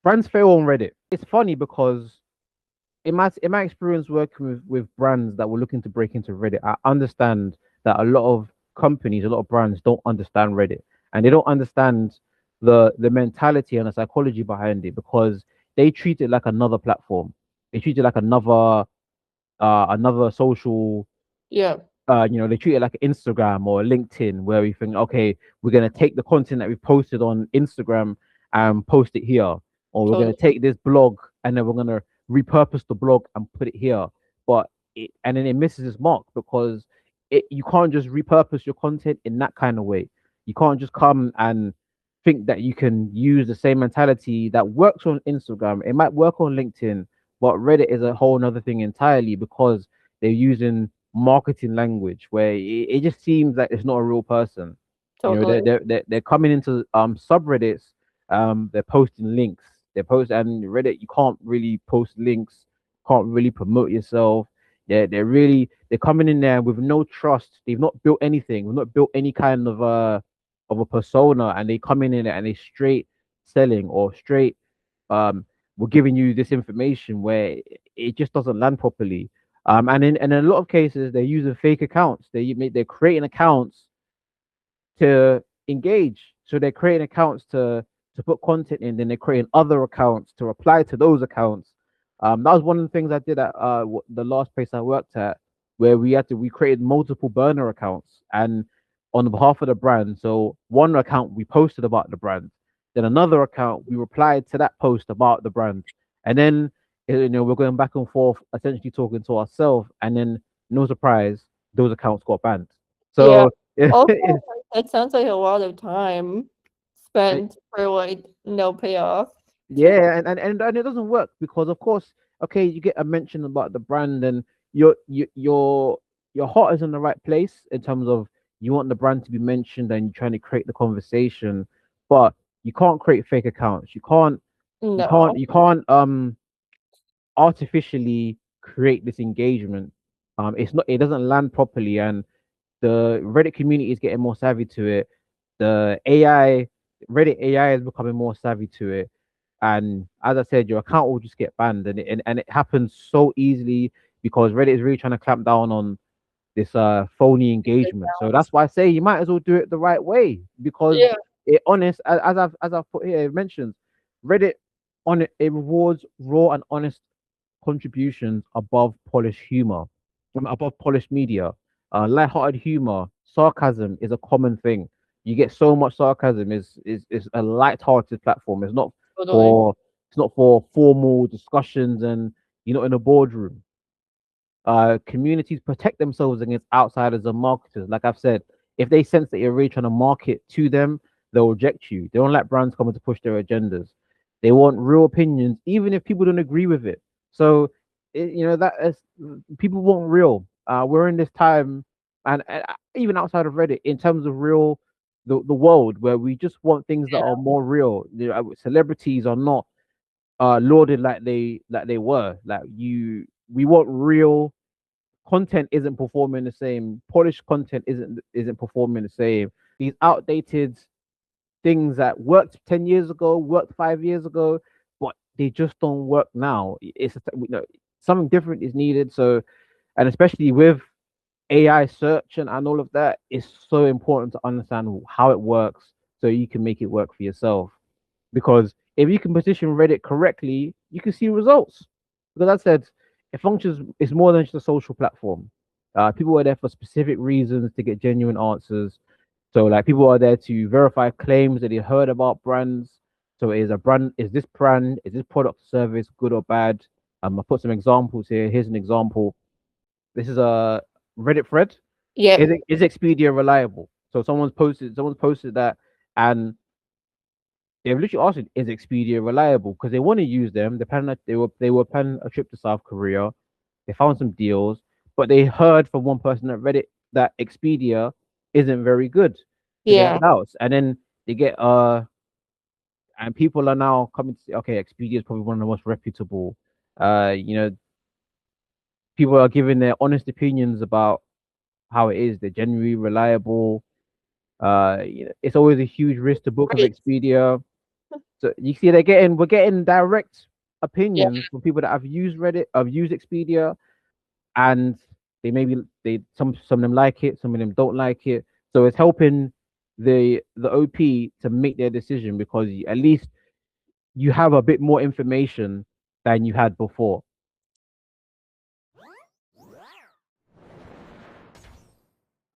Brands fail on Reddit. It's funny because in my experience working with brands that were looking to break into Reddit, I understand that a lot of companies, a lot of brands don't understand Reddit, and they don't understand the mentality and the psychology behind it because they treat it like another platform. They treat it like another social, Yeah. they treat it like Instagram or LinkedIn, where we think, okay, we're gonna take the content that we posted on Instagram and post it here, or we're gonna Totally. take this blog and then we're gonna repurpose the blog and put it here. But and then it misses its mark because you can't just repurpose your content in that kind of way. You can't just come and think that you can use the same mentality that works on Instagram. It might work on LinkedIn, but Reddit is a whole nother thing entirely because they're using marketing language where it just seems like it's not a real person. You know, Totally. they're coming into subreddits, they're posting links. They post and Reddit, you can't really post links, can't really promote yourself. They're coming in there with no trust. They've not built anything. We've not built any kind of a persona, and they come in there and they straight selling or straight um we're giving you this information where it just doesn't land properly. And in a lot of cases, they're using fake accounts. They're creating accounts to engage. So they're creating accounts to put content in. Then they're creating other accounts to reply to those accounts. That was one of the things I did at the last place I worked at, where we created multiple burner accounts and on behalf of the brand. So one account we posted about the brand, then another account we replied to that post about the brand, and then we're going back and forth, essentially talking to ourselves, and then no surprise, those accounts got banned. Yeah. So Also, like, it sounds like a lot of time and spent for like no payoff. yeah, and it doesn't work because of course, okay, you get a mention about the brand and your heart is in the right place in terms of you want the brand to be mentioned and you're trying to create the conversation, but you can't create fake accounts. No. You can't artificially create this engagement. It doesn't land properly, and the Reddit community is getting more savvy to it. The AI, Reddit AI is becoming more savvy to it. And as I said, your account will just get banned, and it happens so easily because Reddit is really trying to clamp down on this phony engagement. So that's why I say you might as well do it the right way because Yeah. it honest as I've put here, it mentions Reddit on it rewards raw and honest contributions above polished humor, above polished media. Lighthearted humor, sarcasm is a common thing. You get so much sarcasm. Is a lighthearted platform. Totally. For it's not for formal discussions and you're not in a boardroom. Communities protect themselves against outsiders and marketers. Like I've said, if they sense that you're really trying to market to them, they'll reject you. They don't let brands come in to push their agendas. They want real opinions, even if people don't agree with it. So, that is people want real. We're in this time, and even outside of Reddit, in terms of real, the world where we just want things that Yeah. are more real. Celebrities are not lauded like they were. We want real content isn't performing the same. Polished content isn't performing the same. These outdated things that worked 10 years ago, worked 5 years ago, but they just don't work now. Something different is needed. So, and especially with AI search and all of that, it's so important to understand how it works so you can make it work for yourself. Because if you can position Reddit correctly, you can see results. Because I said, it functions, it's more than just a social platform. People are there for specific reasons to get genuine answers. So, like, people are there to verify claims that they heard about brands. So, is this product or service good or bad? I put some examples here. Here's an example. This is a Reddit thread. Yep. Is Expedia reliable? So someone's posted that, and they've literally asked, is Expedia reliable? Because they want to use them. They were planning a trip to South Korea. They found some deals, but they heard from one person at Reddit that Expedia isn't very good to their Yeah. doubts. And then they get and people are now coming to say, okay, Expedia is probably one of the most reputable. Uh, you know, people are giving their honest opinions about how it is. They're genuinely reliable. It's always a huge risk to book with Right. Expedia. So you see, we're getting direct Yeah. opinions from people that have used Reddit, have used Expedia, and they maybe they some of them like it, some of them don't like it. So it's helping the OP to make their decision because at least you have a bit more information than you had before.